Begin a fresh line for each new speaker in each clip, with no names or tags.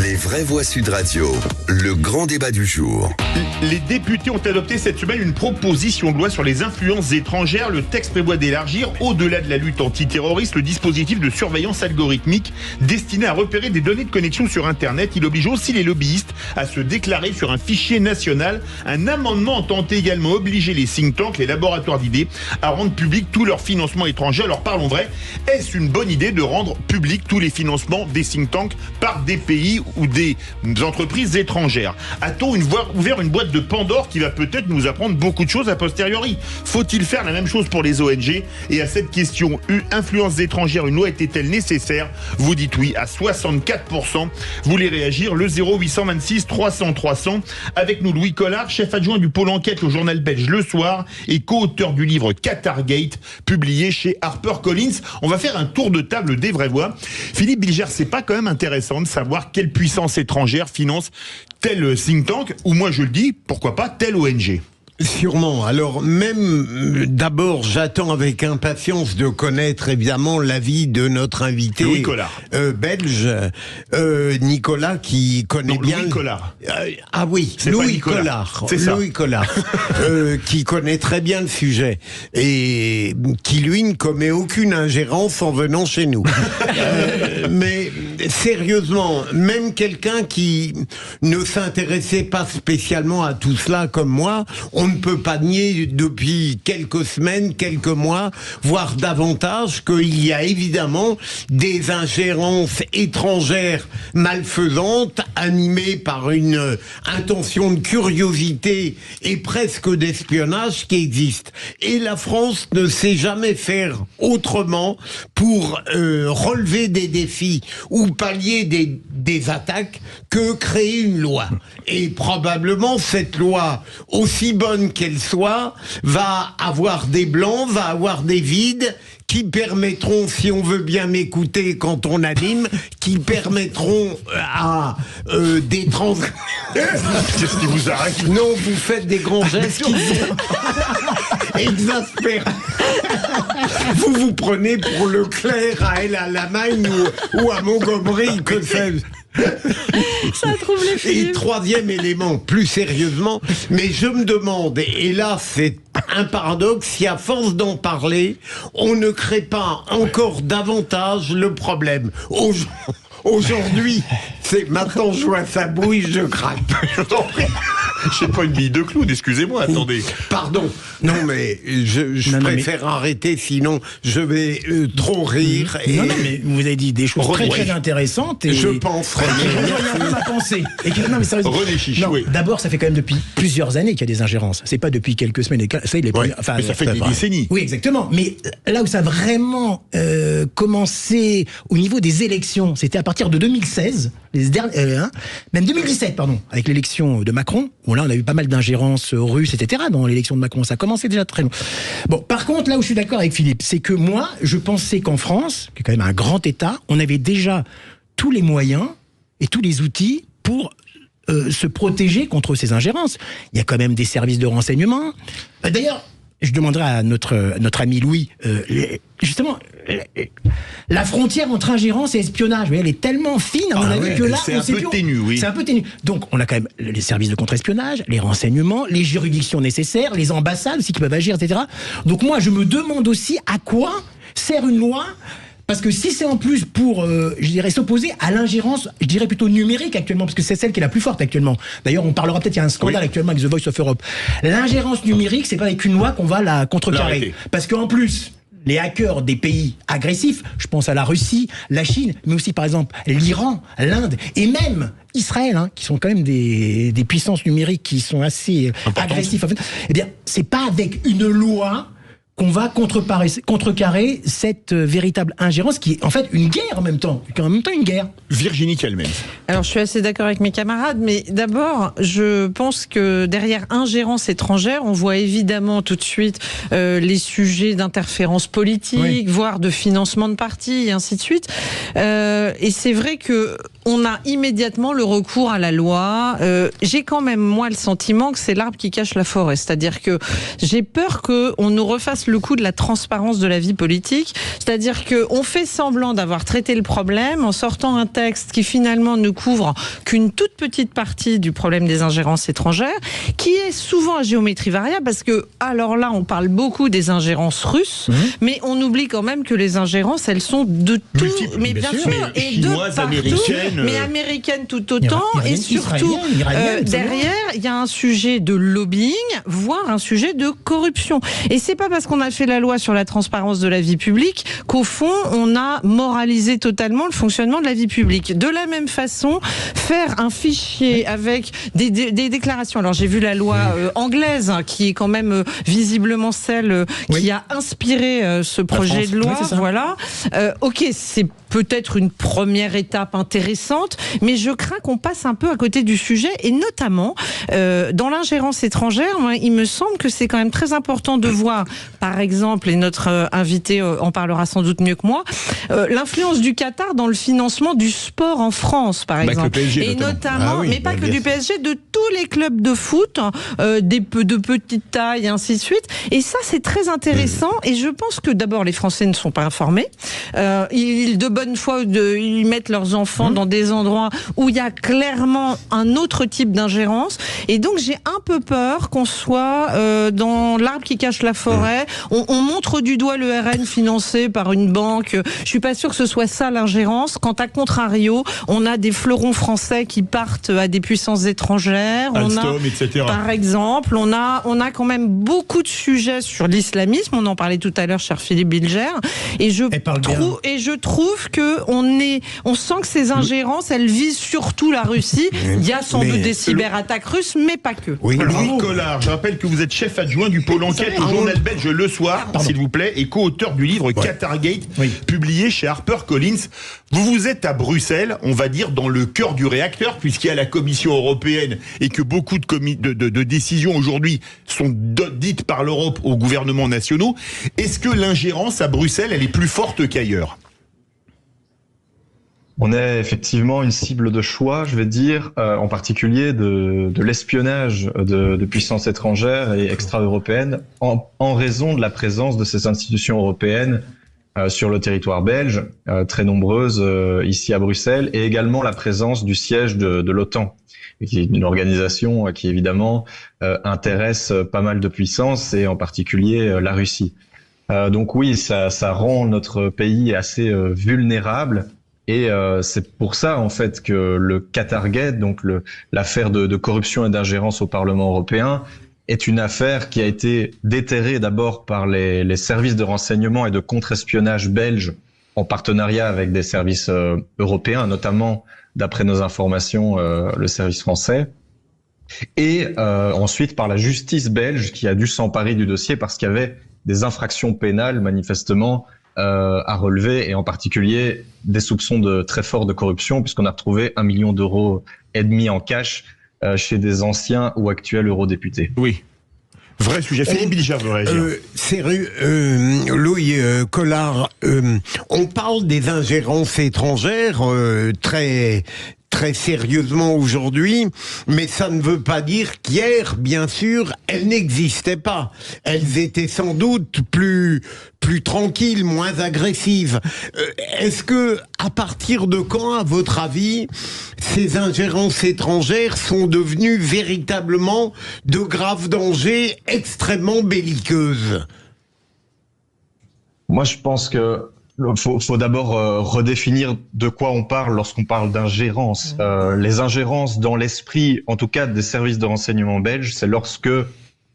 Les vraies voix Sud Radio, le grand débat du jour.
Les députés ont adopté cette semaine une proposition de loi sur les influences étrangères. Le texte prévoit d'élargir, au-delà de la lutte antiterroriste, le dispositif de surveillance algorithmique destiné à repérer des données de connexion sur Internet. Il oblige aussi les lobbyistes à se déclarer sur un fichier national. Un amendement entend également obliger les think tanks, les laboratoires d'idées, à rendre public tout leur financement étranger. Alors parlons vrai, est-ce une bonne idée de rendre public tous les financements des think tanks par des pays ou des entreprises étrangères? A-t-on ouvert une boîte de Pandore qui va peut-être nous apprendre beaucoup de choses a posteriori? Faut-il faire la même chose pour les ONG? Et à cette question, influence étrangère, une loi était-elle nécessaire? Vous dites oui à 64%. Vous voulez réagir? Le 0826 300 300. Avec nous, Louis Collard, chef adjoint du pôle enquête au journal belge Le Soir et co-auteur du livre Qatargate, publié chez HarperCollins. On va faire un tour de table des vraies voix. Philippe Bilger, c'est pas quand même intéressant de savoir quelle puissance étrangère finance tel think tank, ou moi je le dis, pourquoi pas telle ONG?
Sûrement. Alors même d'abord, j'attends avec impatience de connaître évidemment l'avis de notre invité
Louis Collard,
belge, Nicolas, qui connaît bien.
Louis Collard.
Ah oui,
c'est
Louis Collard.
C'est ça.
Louis Collard, qui connaît très bien le sujet et qui lui ne commet aucune ingérence en venant chez nous. Mais sérieusement, même quelqu'un qui ne s'intéressait pas spécialement à tout cela comme moi, on ne peut pas nier depuis quelques semaines, quelques mois, voire davantage, qu'il y a évidemment des ingérences étrangères malfaisantes, animées par une intention de curiosité et presque d'espionnage qui existent. Et la France ne sait jamais faire autrement pour relever des défis ou pallier des attaques que créer une loi. Et probablement cette loi, aussi bonne qu'elle soit, va avoir des blancs, va avoir des vides qui permettront, si on veut bien m'écouter quand on anime, qui permettront à des trans...
Qu'est-ce qui vous arrête?
Non, vous faites des grands gestes qui exaspérants. Vous prenez pour Leclerc à El Alamein ou à Montgomery, que sais-je.
Ça trouve les films.
Et troisième élément, plus sérieusement, mais je me demande, et là c'est un paradoxe, si à force d'en parler, on ne crée pas encore davantage le problème. Aujourd'hui, c'est maintenant je vois sa bouille, je craque.
Je sais pas, une bille de clown, excusez-moi, attendez.
Pardon, non mais je préfère arrêter, sinon je vais trop rire. Et...
Non, mais vous avez dit des choses très intéressantes. Et
je pense.
Il y a un pensée. Non, mais sérieusement.
René Chiche, oui.
D'abord, ça fait quand même depuis plusieurs années qu'il y a des ingérences. C'est pas depuis quelques semaines.
Mais ça fait des décennies.
Oui, exactement. Mais là où ça a vraiment commencé au niveau des élections, c'était à partir de 2016, même 2017, pardon, avec l'élection de Macron, où là on a eu pas mal d'ingérences russes, etc. dans l'élection de Macron. Ça a commencé déjà très long. Bon, par contre, là où je suis d'accord avec Philippe, c'est que moi, je pensais qu'en France, qui est quand même un grand État, on avait déjà tous les moyens et tous les outils pour se protéger contre ces ingérences. Il y a quand même des services de renseignement. D'ailleurs, je demanderai à notre ami Louis, justement, la frontière entre ingérence et espionnage, elle est tellement fine, à mon avis, que là,
c'est un peu ténu, oui.
C'est un peu ténu. Donc, on a quand même les services de contre-espionnage, les renseignements, les juridictions nécessaires, les ambassades aussi qui peuvent agir, etc. Donc, moi, je me demande aussi à quoi sert une loi. Parce que si c'est en plus pour, je dirais, s'opposer à l'ingérence, je dirais plutôt numérique actuellement, parce que c'est celle qui est la plus forte actuellement. D'ailleurs, on parlera peut-être, il y a un scandale actuellement avec The Voice of Europe. L'ingérence numérique, c'est pas avec une loi qu'on va la contrecarrer. Parce qu'en plus, les hackers des pays agressifs, je pense à la Russie, la Chine, mais aussi par exemple l'Iran, l'Inde et même Israël, qui sont quand même des puissances numériques qui sont assez agressives. En fait, eh bien, c'est pas avec une loi qu'on va contrecarrer cette véritable ingérence qui est en fait une guerre en même temps une guerre.
Virginie Calmens.
Alors je suis assez d'accord avec mes camarades, mais d'abord je pense que derrière ingérence étrangère, on voit évidemment tout de suite les sujets d'interférence politique, voire de financement de partis et ainsi de suite. Et c'est vrai que on a immédiatement le recours à la loi. J'ai quand même, moi, le sentiment que c'est l'arbre qui cache la forêt. C'est-à-dire que j'ai peur qu'on nous refasse le coup de la transparence de la vie politique. C'est-à-dire qu'on fait semblant d'avoir traité le problème en sortant un texte qui finalement ne couvre qu'une toute petite partie du problème des ingérences étrangères, qui est souvent à géométrie variable, parce que, alors là, on parle beaucoup des ingérences russes, mais on oublie quand même que les ingérences, elles sont de tout, mais bien sûr, et
chinoises,
de partout,
américaines,
mais américaines tout autant, et surtout, derrière, il y a un sujet de lobbying, voire un sujet de corruption. Et c'est pas parce qu'on a fait la loi sur la transparence de la vie publique qu'au fond, on a moralisé totalement le fonctionnement de la vie publique. De la même façon, faire un fichier avec des déclarations. Alors j'ai vu la loi anglaise, qui est quand même visiblement celle qui a inspiré ce projet de loi. Voilà. Ok, c'est peut-être une première étape intéressante, mais je crains qu'on passe un peu à côté du sujet, et notamment dans l'ingérence étrangère, moi, il me semble que c'est quand même très important de voir, par exemple, et notre invité en parlera sans doute mieux que moi, l'influence du Qatar dans le financement du sport en France, par exemple.
Le PSG,
et notamment, mais pas que du PSG, de tous les clubs de foot, de petite taille, et ainsi de suite. Et ça, c'est très intéressant, et je pense que d'abord, les Français ne sont pas informés. Ils, de bonne foi, ils mettent leurs enfants dans des endroits où il y a clairement un autre type d'ingérence. Et donc, j'ai un peu peur qu'on soit dans l'arbre qui cache la forêt. On montre du doigt le RN financé par une banque. Je suis pas sûre que ce soit ça l'ingérence. Quand à contrario, on a des fleurons français qui partent à des puissances étrangères.
Alstom, etc.
Par exemple, on a quand même beaucoup de sujets sur l'islamisme. On en parlait tout à l'heure, cher Philippe Bilger. Et je trouve que on sent que ces ingérences, elles visent surtout la Russie. Il y a sans doute des cyberattaques russes, mais pas que.
Oui,
Louis Collard, je rappelle que vous êtes chef adjoint du pôle enquête au journal belge Le Soir, s'il vous plaît, et co-auteur du livre Qatargate, publié chez HarperCollins. Vous êtes à Bruxelles, on va dire dans le cœur du réacteur, puisqu'il y a la Commission européenne et que beaucoup de décisions aujourd'hui sont dites par l'Europe aux gouvernements nationaux. Est-ce que l'ingérence à Bruxelles, elle est plus forte qu'ailleurs ?
On est effectivement une cible de choix, je vais dire, en particulier de l'espionnage de puissances étrangères et extra-européennes, en raison de la présence de ces institutions européennes sur le territoire belge, très nombreuses ici à Bruxelles, et également la présence du siège de l'OTAN, qui est une organisation qui évidemment intéresse pas mal de puissances, et en particulier la Russie. Donc oui, ça rend notre pays assez vulnérable. Et c'est pour ça en fait que le Qatargate, donc l'affaire de corruption et d'ingérence au Parlement européen, est une affaire qui a été déterrée d'abord par les services de renseignement et de contre-espionnage belges en partenariat avec des services européens, notamment d'après nos informations le service français, et ensuite par la justice belge qui a dû s'emparer du dossier parce qu'il y avait des infractions pénales manifestement à relever, et en particulier des soupçons très forts de corruption, puisqu'on a retrouvé 1,5 million d'euros en cash chez des anciens ou actuels eurodéputés.
Oui. Vrai sujet. Philippe Bilger veut réagir.
Louis Collard, on parle des ingérences étrangères très sérieusement aujourd'hui, mais ça ne veut pas dire qu'hier, bien sûr, elles n'existaient pas. Elles étaient sans doute plus tranquilles, moins agressives. Est-ce que, à partir de quand, à votre avis, ces ingérences étrangères sont devenues véritablement de graves dangers extrêmement belliqueuses ?
Moi, je pense que faut d'abord redéfinir de quoi on parle lorsqu'on parle d'ingérence. Les ingérences dans l'esprit, en tout cas des services de renseignement belges, c'est lorsque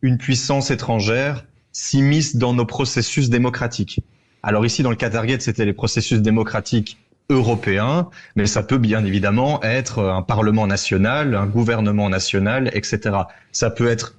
une puissance étrangère s'immisce dans nos processus démocratiques. Alors ici, dans le Qatargate, c'était les processus démocratiques européens, mais ça peut bien évidemment être un parlement national, un gouvernement national, etc. Ça peut être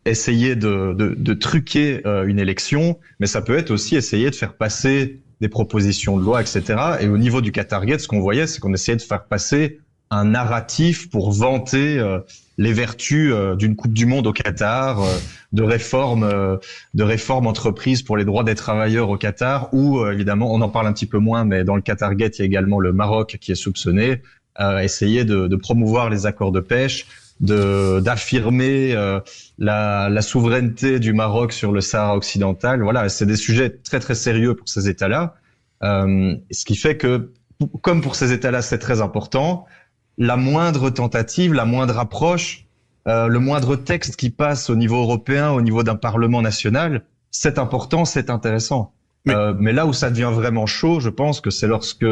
essayer de truquer une élection, mais ça peut être aussi essayer de faire passer des propositions de loi, etc. Et au niveau du Qatargate, ce qu'on voyait, c'est qu'on essayait de faire passer un narratif pour vanter les vertus d'une Coupe du Monde au Qatar, de réformes entreprises pour les droits des travailleurs au Qatar, ou évidemment, on en parle un petit peu moins, mais dans le Qatargate, il y a également le Maroc qui est soupçonné, essayer de promouvoir les accords de pêche, d'affirmer la souveraineté du Maroc sur le Sahara occidental. Voilà, c'est des sujets très très sérieux pour ces États-là. Ce qui fait que, comme pour ces États-là, c'est très important, la moindre tentative, la moindre approche, le moindre texte qui passe au niveau européen, au niveau d'un parlement national, c'est important, c'est intéressant. Mais là où ça devient vraiment chaud, je pense que c'est lorsque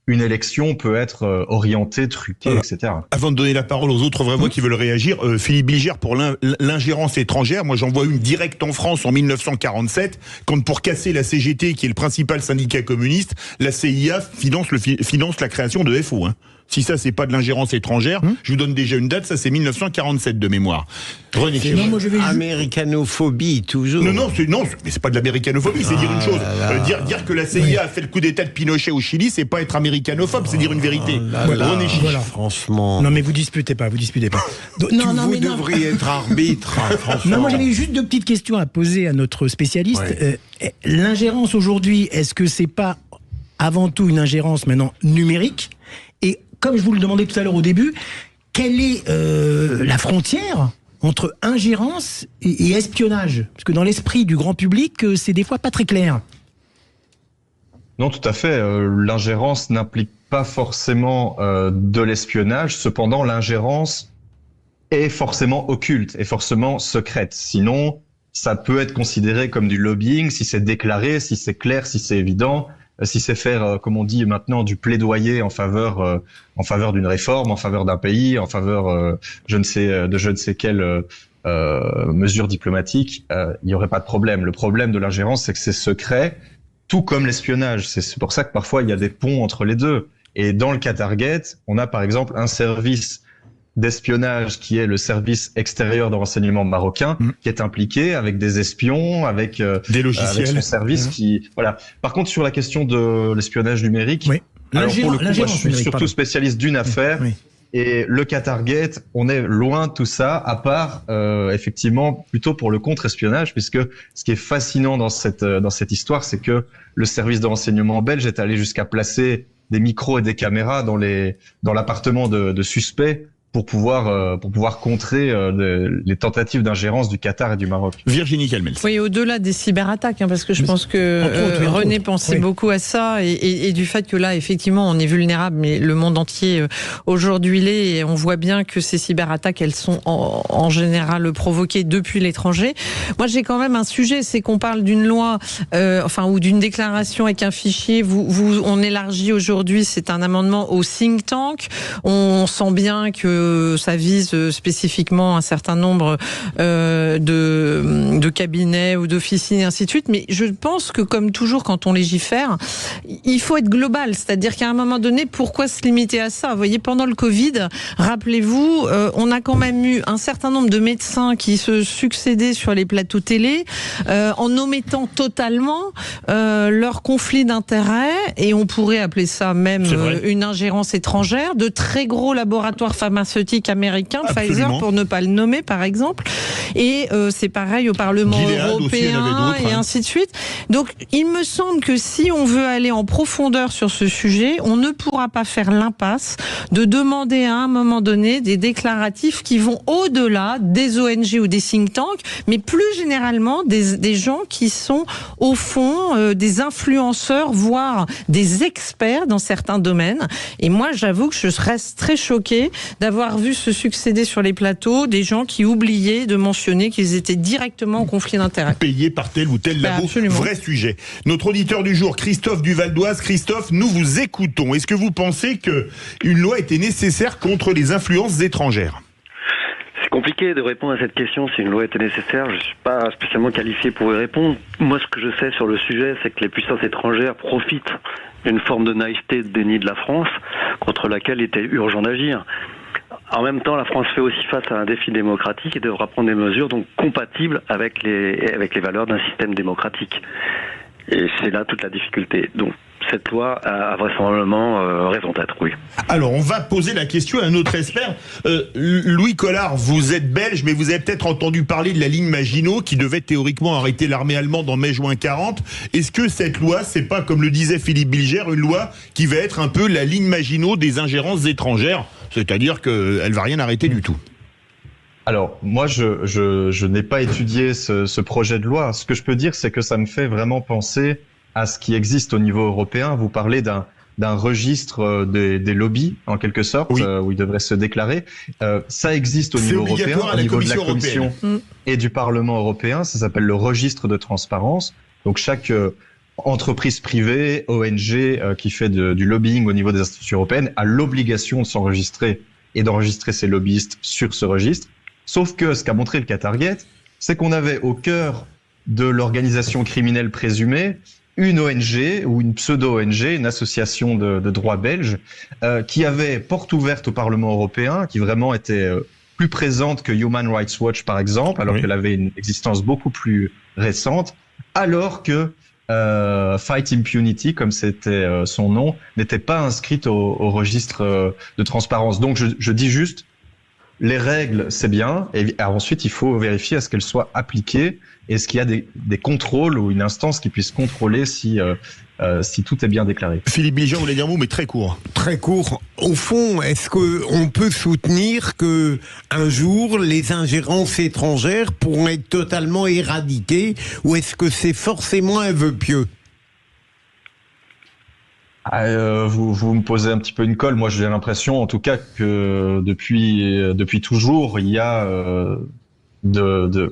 une élection peut être orientée, truquée, etc.
Avant de donner la parole aux autres vraies voix qui veulent réagir, Philippe Bilger, pour l'ingérence étrangère, moi j'en vois une directe en France en 1947, quand pour casser la CGT, qui est le principal syndicat communiste, la CIA finance la création de FO. Si ça, c'est pas de l'ingérence étrangère, je vous donne déjà une date, ça c'est 1947 de mémoire. René Kémon.
Américanophobie, toujours.
Non, mais c'est pas de l'américanophobie, c'est dire une chose. Dire que la CIA a fait le coup d'état de Pinochet au Chili, c'est pas être américanophobe, c'est dire une vérité. René Kémon.
Franchement.
Non mais vous disputez pas.
Vous devriez être arbitre, franchement.
Non, moi j'avais juste deux petites questions à poser à notre spécialiste. L'ingérence aujourd'hui, est-ce que c'est pas avant tout une ingérence maintenant numérique ? Et comme je vous le demandais tout à l'heure au début, quelle est la frontière entre ingérence et espionnage ? Parce que dans l'esprit du grand public, c'est des fois pas très clair.
Non, tout à fait. L'ingérence n'implique pas forcément de l'espionnage. Cependant, l'ingérence est forcément occulte, est forcément secrète. Sinon, ça peut être considéré comme du lobbying si c'est déclaré, si c'est clair, si c'est évident. Si c'est faire, comme on dit maintenant, du plaidoyer en faveur d'une réforme, en faveur d'un pays, en faveur je ne sais quelle mesure diplomatique, il n'y aurait pas de problème. Le problème de l'ingérence, c'est que c'est secret, tout comme l'espionnage. C'est pour ça que parfois il y a des ponts entre les deux. Et dans le Qatargate, on a par exemple un service d'espionnage qui est le service extérieur de renseignement marocain qui est impliqué avec des espions, avec
des logiciels,
avec son service qui voilà. Par contre, sur la question de l'espionnage numérique, alors pour le coup, moi, je suis surtout spécialiste d'une affaire et le Qatargate, on est loin de tout ça, à part effectivement plutôt pour le contre-espionnage, puisque ce qui est fascinant dans cette histoire, c'est que le service de renseignement belge est allé jusqu'à placer des micros et des caméras dans l'appartement de suspects pour pouvoir contrer les tentatives d'ingérence du Qatar et du Maroc.
Virginie Calmels.
Oui, au-delà des cyberattaques, parce que je pense que René pensait beaucoup à ça et du fait que là, effectivement, on est vulnérable, mais le monde entier aujourd'hui l'est, et on voit bien que ces cyberattaques, elles sont en général provoquées depuis l'étranger. Moi, j'ai quand même un sujet, c'est qu'on parle d'une loi, ou d'une déclaration avec un fichier. On élargit aujourd'hui, c'est un amendement au think tank. On sent bien que ça vise spécifiquement un certain nombre de cabinets ou d'officines et ainsi de suite, mais je pense que comme toujours quand on légifère, il faut être global, c'est-à-dire qu'à un moment donné, pourquoi se limiter à ça ? Vous voyez, pendant le Covid, rappelez-vous, on a quand même eu un certain nombre de médecins qui se succédaient sur les plateaux télé en omettant totalement leur conflit d'intérêts, et on pourrait appeler ça même une ingérence étrangère, de très gros laboratoires pharmaceutiques américains, Pfizer pour ne pas le nommer par exemple, et c'est pareil au Parlement européen et ainsi de suite. Donc il me semble que si on veut aller en profondeur sur ce sujet, on ne pourra pas faire l'impasse de demander à un moment donné des déclaratifs qui vont au-delà des ONG ou des think tanks, mais plus généralement des gens qui sont au fond des influenceurs, voire des experts dans certains domaines. Et moi j'avoue que je reste très choquée d'avoir vu se succéder sur les plateaux des gens qui oubliaient de mentionner qu'ils étaient directement en conflit d'intérêts.
Payés par tel ou tel labo. Vrai sujet. Notre auditeur du jour, Christophe du Val d'Oise. Christophe, nous vous écoutons. Est-ce que vous pensez qu'une loi était nécessaire contre les influences étrangères ?
C'est compliqué de répondre à cette question si une loi était nécessaire. Je ne suis pas spécialement qualifié pour y répondre. Moi, ce que je sais sur le sujet, c'est que les puissances étrangères profitent d'une forme de naïveté, de déni de la France, contre laquelle il était urgent d'agir. En même temps, la France fait aussi face à un défi démocratique et devra prendre des mesures donc compatibles avec les valeurs d'un système démocratique. Et c'est là toute la difficulté. Donc, cette loi a vraisemblablement raison d'être, oui.
Alors, on va poser la question à un autre expert. Louis Collard, vous êtes belge, mais vous avez peut-être entendu parler de la ligne Maginot qui devait théoriquement arrêter l'armée allemande en mai-juin 40. Est-ce que cette loi, c'est pas, comme le disait Philippe Bilger, une loi qui va être un peu la ligne Maginot des ingérences étrangères, c'est-à-dire qu'elle va rien arrêter du tout?
Alors, moi, je n'ai pas étudié ce projet de loi. Ce que je peux dire, c'est que ça me fait vraiment penser à ce qui existe au niveau européen. Vous parlez d'un registre des lobbies, en quelque sorte,
oui.
Où ils devraient se déclarer. Ça existe au niveau européen, au niveau de la Commission et du Parlement européen. Ça s'appelle le registre de transparence. Donc, chaque entreprise privée, ONG, qui fait du lobbying au niveau des institutions européennes a l'obligation de s'enregistrer et d'enregistrer ses lobbyistes sur ce registre. Sauf que ce qu'a montré le cas Target, c'est qu'on avait au cœur de l'organisation criminelle présumée une ONG ou une pseudo-ONG, une association de droit belge, qui avait porte ouverte au Parlement européen, qui vraiment était plus présente que Human Rights Watch, par exemple, alors qu'elle avait une existence beaucoup plus récente, alors que Fight Impunity, comme c'était son nom, n'était pas inscrite au registre de transparence. Donc je dis juste, les règles, c'est bien, et ensuite il faut vérifier à ce qu'elles soient appliquées. Est-ce qu'il y a des contrôles ou une instance qui puisse contrôler si tout est bien déclaré?
Philippe Bilger voulait dire un mot, mais très court.
Très court. Au fond, est-ce qu'on peut soutenir que un jour les ingérences étrangères pourront être totalement éradiquées, ou est-ce que c'est forcément un vœu pieux?
Vous me posez un petit peu une colle. Moi, j'ai l'impression, en tout cas, que depuis toujours, il y a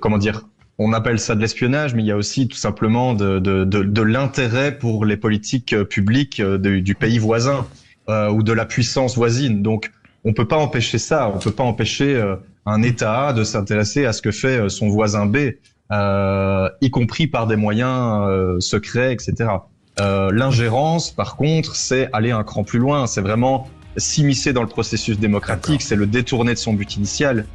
comment dire, on appelle ça de l'espionnage, mais il y a aussi tout simplement de l'intérêt pour les politiques publiques du pays voisin ou de la puissance voisine. Donc, on peut pas empêcher ça. On peut pas empêcher un État de s'intéresser à ce que fait son voisin B, y compris par des moyens secrets, etc. L'ingérence, par contre, c'est aller un cran plus loin. C'est vraiment s'immiscer dans le processus démocratique. C'est le détourner de son but initial.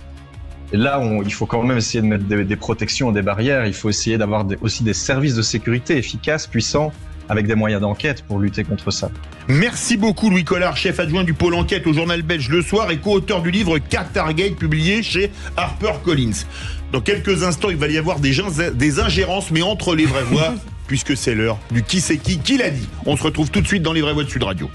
Et là, il faut quand même essayer de mettre des protections et des barrières. Il faut essayer d'avoir aussi des services de sécurité efficaces, puissants, avec des moyens d'enquête pour lutter contre ça.
Merci beaucoup Louis Collard, chef adjoint du pôle enquête au journal belge Le Soir et co-auteur du livre Qatargate publié chez HarperCollins. Dans quelques instants, il va y avoir des ingérences, mais entre les vraies voix, puisque c'est l'heure du qui c'est qui l'a dit. On se retrouve tout de suite dans les vraies voix de Sud Radio.